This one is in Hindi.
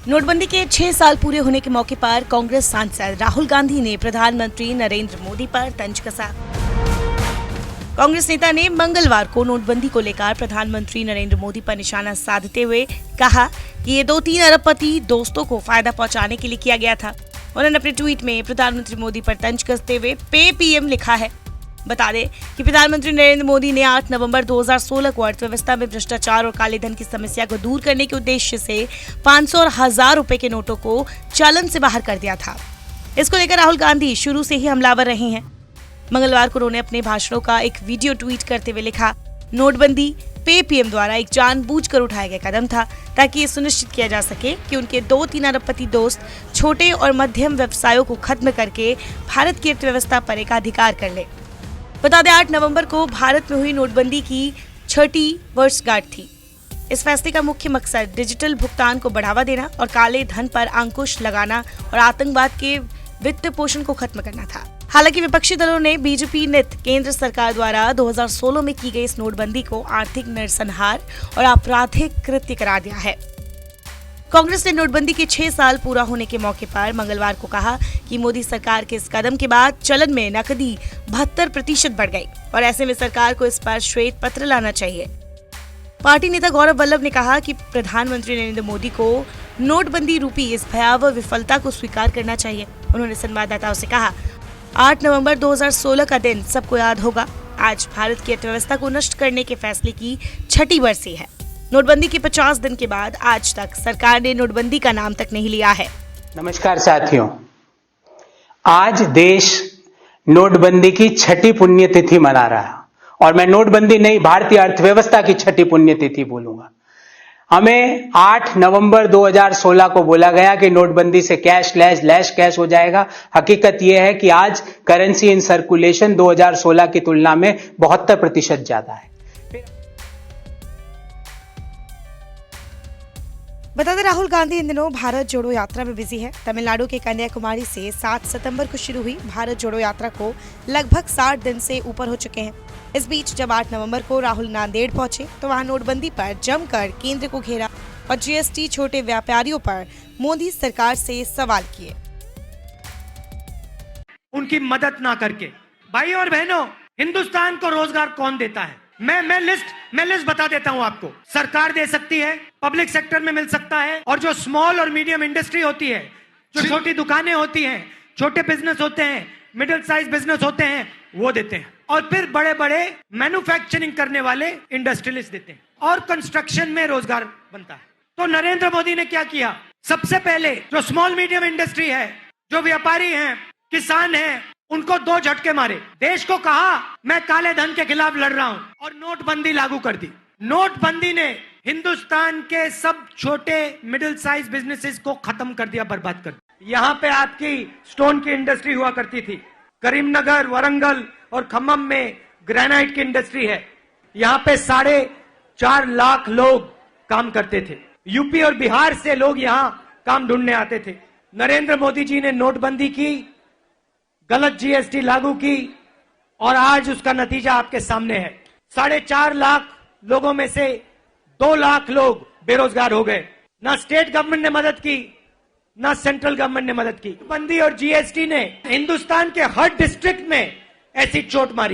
नोटबंदी के 6 साल पूरे होने के मौके पर कांग्रेस सांसद राहुल गांधी ने प्रधानमंत्री नरेंद्र मोदी पर तंज कसा। कांग्रेस नेता ने मंगलवार को नोटबंदी को लेकर प्रधानमंत्री नरेंद्र मोदी पर निशाना साधते हुए कहा कि ये 2-3 अरबपति दोस्तों को फायदा पहुंचाने के लिए किया गया था। उन्होंने अपने ट्वीट में प्रधानमंत्री मोदी पर तंज कसते हुए पे पीएम लिखा है। बता दें कि प्रधानमंत्री नरेंद्र मोदी ने 8 नवंबर 2016 को अर्थव्यवस्था में भ्रष्टाचार और काले धन की समस्या को दूर करने के उद्देश्य से 500 और 1000 रुपए के नोटों को चलन से बाहर कर दिया था। इसको लेकर राहुल गांधी शुरू से ही हमलावर रहे हैं। मंगलवार को उन्होंने अपने भाषणों का एक वीडियो ट्वीट करते हुए लिखा, नोटबंदी पे पीएम द्वारा एक जानबूझकर उठाया गया कदम था ताकि ये सुनिश्चित किया जा सके कि उनके 2-3 अरबपति दोस्त छोटे और मध्यम व्यवसायों को खत्म करके भारत की अर्थव्यवस्था पर एकाधिकार कर ले। बता दें 8 नवंबर को भारत में हुई नोटबंदी की 6ठी वर्षगांठ थी। इस फैसले का मुख्य मकसद डिजिटल भुगतान को बढ़ावा देना और काले धन पर अंकुश लगाना और आतंकवाद के वित्त पोषण को खत्म करना था। हालांकि विपक्षी दलों ने बीजेपी नेत केंद्र सरकार द्वारा 2016 में की गई इस नोटबंदी को आर्थिक नरसंहार और आपराधिक कृत्य करार दिया है। कांग्रेस ने नोटबंदी के 6 साल पूरा होने के मौके पर मंगलवार को कहा कि मोदी सरकार के इस कदम के बाद चलन में नकदी 72% बढ़ गई और ऐसे में सरकार को इस पर श्वेत पत्र लाना चाहिए। पार्टी नेता गौरव वल्लभ ने कहा कि प्रधानमंत्री नरेंद्र मोदी को नोटबंदी रूपी इस भयावह विफलता को स्वीकार करना चाहिए। उन्होंने संवाददाताओं से कहा, 8 नवंबर 2016 का दिन सबको याद होगा। आज भारत की अर्थव्यवस्था को नष्ट करने के फैसले की 6ठी बरसी है। नोटबंदी के 50 दिन के बाद आज तक सरकार ने नोटबंदी का नाम तक नहीं लिया है। नमस्कार साथियों, आज देश नोटबंदी की 6ठी पुण्यतिथि मना रहा है और मैं नोटबंदी नहीं, भारतीय अर्थव्यवस्था की 6ठी पुण्यतिथि बोलूंगा। हमें 8 नवंबर 2016 को बोला गया कि नोटबंदी से लैश कैश हो जाएगा। हकीकत यह है कि आज करेंसी इन सर्कुलेशन 2016 की तुलना में 72% ज्यादा है। बता दें राहुल गांधी इन दिनों भारत जोड़ो यात्रा में बिजी है। तमिलनाडु के कन्याकुमारी से 7 सितंबर को शुरू हुई भारत जोड़ो यात्रा को लगभग 60 दिन से ऊपर हो चुके हैं। इस बीच जब 8 नवंबर को राहुल नांदेड़ पहुंचे तो वहां नोटबंदी पर जमकर केंद्र को घेरा और जीएसटी छोटे व्यापारियों पर मोदी सरकार से सवाल किए। उनकी मदद ना करके, भाई और बहनों, हिंदुस्तान को रोजगार कौन देता है? मैं लिस्ट बता देता हूं आपको। सरकार दे सकती है, पब्लिक सेक्टर में मिल सकता है, और जो स्मॉल और मीडियम इंडस्ट्री होती है, जो छोटी दुकानें होती हैं, छोटे बिजनेस होते हैं, मिडिल साइज बिजनेस होते हैं, वो देते हैं। और फिर बड़े बड़े मैन्युफैक्चरिंग करने वाले इंडस्ट्रियलिस्ट देते हैं और कंस्ट्रक्शन में रोजगार बनता है। तो नरेंद्र मोदी ने क्या किया? सबसे पहले जो स्मॉल मीडियम इंडस्ट्री है, जो व्यापारी हैं, किसान हैं, उनको 2 झटके मारे। देश को कहा मैं काले धन के खिलाफ लड़ रहा हूं और नोटबंदी लागू कर दी। नोटबंदी ने हिंदुस्तान के सब छोटे मिडिल साइज बिजनेसेस को खत्म कर दिया, बर्बाद कर दिया। यहाँ पे आपकी स्टोन की इंडस्ट्री हुआ करती थी। करीमनगर, वारंगल और खम्मम में ग्रेनाइट की इंडस्ट्री है। यहाँ पे 4.5 लाख लोग काम करते थे। यूपी और बिहार से लोग यहाँ काम ढूंढने आते थे। नरेंद्र मोदी जी ने नोटबंदी की, गलत जीएसटी लागू की और आज उसका नतीजा आपके सामने है। 4.5 लाख लोगों में से 2 लाख लोग बेरोजगार हो गए। ना स्टेट गवर्नमेंट ने मदद की, ना सेंट्रल गवर्नमेंट ने मदद की। बंदी और जीएसटी ने हिंदुस्तान के हर डिस्ट्रिक्ट में ऐसी चोट मारी।